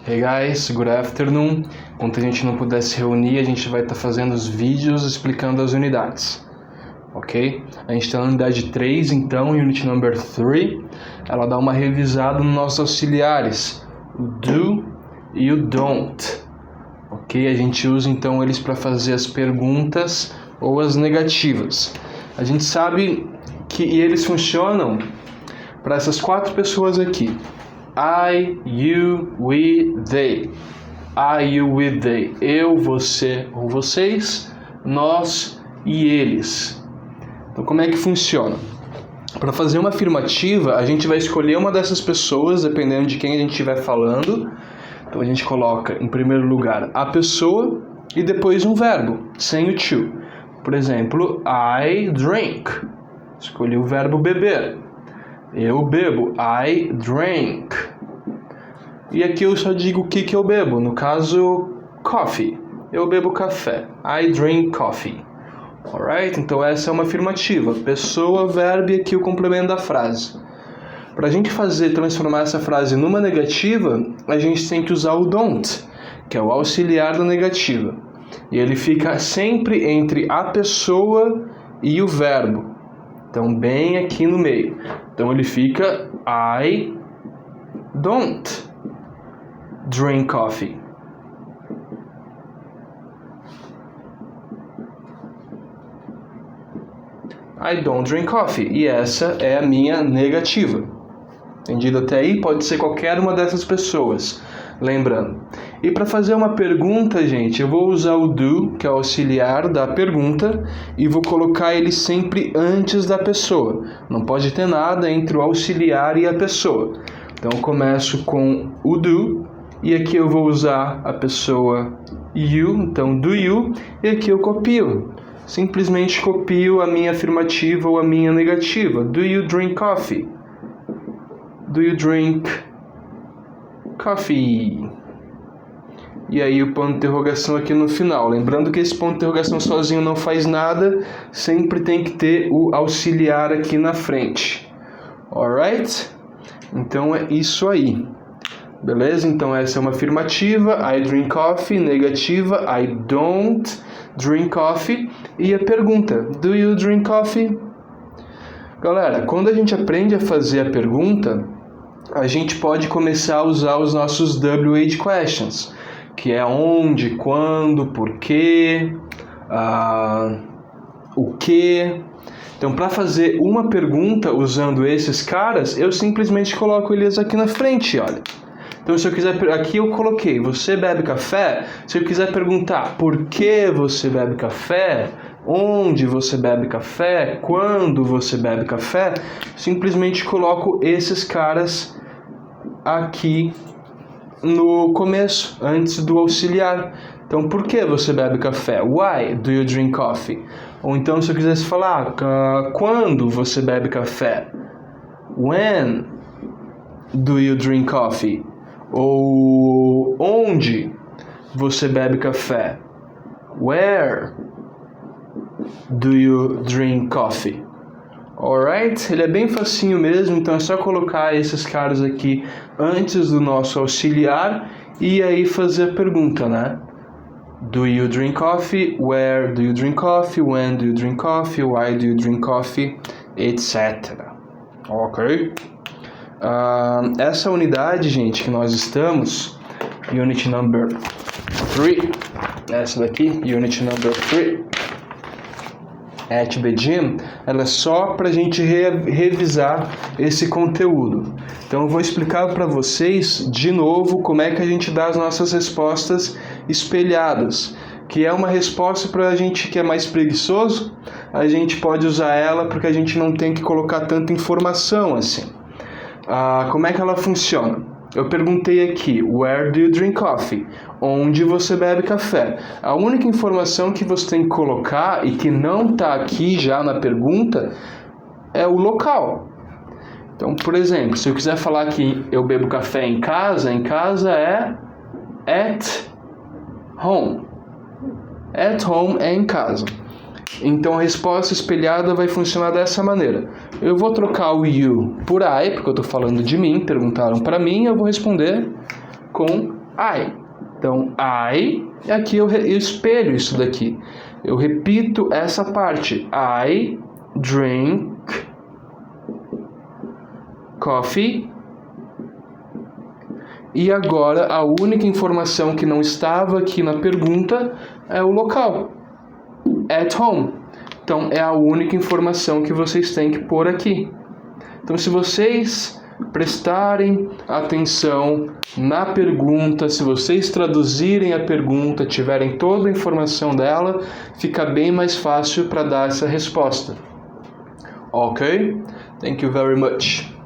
Hey guys, good afternoon. Enquanto a gente não puder se reunir, a gente vai estar fazendo os vídeos explicando as unidades. Ok? A gente está na unidade 3, então, unit number 3. Ela dá uma revisada nos nossos auxiliares, o do e o don't. Ok? A gente usa então eles para fazer as perguntas ou as negativas. A gente sabe que eles funcionam para essas 4 pessoas aqui. I, you, we, they. I, you, we, they. Eu, você ou vocês, nós e eles. Então, como é que funciona? Para fazer uma afirmativa, a gente vai escolher uma dessas pessoas, dependendo de quem a gente estiver falando. Então, a gente coloca, em primeiro lugar, a pessoa e depois um verbo, sem o to. Por exemplo, I drink. Escolhi o verbo beber. Eu bebo. I drink. E aqui eu só digo o que eu bebo. No caso, coffee. Eu bebo café. I drink coffee. Alright? Então essa é uma afirmativa. Pessoa, verbo e aqui o complemento da frase. Para a gente transformar essa frase numa negativa, a gente tem que usar o don't, que é o auxiliar da negativa. E ele fica sempre entre a pessoa e o verbo. Então, bem aqui no meio. Então, ele fica I don't drink coffee. I don't drink coffee. E essa é a minha negativa. Entendido até aí? Pode ser qualquer uma dessas pessoas. Lembrando. E para fazer uma pergunta, gente, eu vou usar o do, que é o auxiliar da pergunta, e vou colocar ele sempre antes da pessoa. Não pode ter nada entre o auxiliar e a pessoa. Então, eu começo com o do, e aqui eu vou usar a pessoa you, então do you, e aqui eu copio. Simplesmente copio a minha afirmativa ou a minha negativa. Do you drink coffee? Do you drink coffee? E aí o ponto de interrogação aqui no final. Lembrando que esse ponto de interrogação sozinho não faz nada, sempre tem que ter o auxiliar aqui na frente. Alright? Então é isso aí. Beleza? Então essa é uma afirmativa. I drink coffee. Negativa. I don't drink coffee. E a pergunta. Do you drink coffee? Galera, quando a gente aprende a fazer a pergunta, a gente pode começar a usar os nossos WH questions, que é onde, quando, porquê, o que. Então, para fazer uma pergunta usando esses caras, eu simplesmente coloco eles aqui na frente, olha. Então, se eu quiser, aqui eu coloquei, você bebe café? Se eu quiser perguntar por que você bebe café, onde você bebe café, quando você bebe café, simplesmente coloco esses caras aqui no começo, antes do auxiliar. Então, por que você bebe café? Why do you drink coffee? Ou então, se eu quisesse falar, quando você bebe café? When do you drink coffee? Ou onde você bebe café? Where do you drink coffee? Alright? Ele é bem facinho mesmo, então é só colocar esses caras aqui antes do nosso auxiliar e aí fazer a pergunta, né? Do you drink coffee? Where do you drink coffee? When do you drink coffee? Why do you drink coffee? Etc. Ok? Essa unidade, gente, que nós estamos, unit number 3, essa daqui, unit number 3, at the gym, ela é só para a gente revisar esse conteúdo. Então eu vou explicar para vocês de novo como é que a gente dá as nossas respostas espelhadas, que é uma resposta para a gente que é mais preguiçoso, a gente pode usar ela porque a gente não tem que colocar tanta informação assim. Como é que ela funciona? Eu perguntei aqui, where do you drink coffee? Onde você bebe café? A única informação que você tem que colocar e que não está aqui já na pergunta é o local. Então, por exemplo, se eu quiser falar que eu bebo café em casa é at home. At home é em casa. Então a resposta espelhada vai funcionar dessa maneira. Eu vou trocar o you por I, porque eu estou falando de mim, perguntaram para mim, eu vou responder com I. Então, I, e aqui eu espelho isso daqui. Eu repito essa parte. I drink coffee. E agora a única informação que não estava aqui na pergunta é o local. At home. Então, é a única informação que vocês têm que pôr aqui. Então, se vocês prestarem atenção na pergunta, se vocês traduzirem a pergunta, tiverem toda a informação dela, fica bem mais fácil para dar essa resposta. Ok? Thank you very much.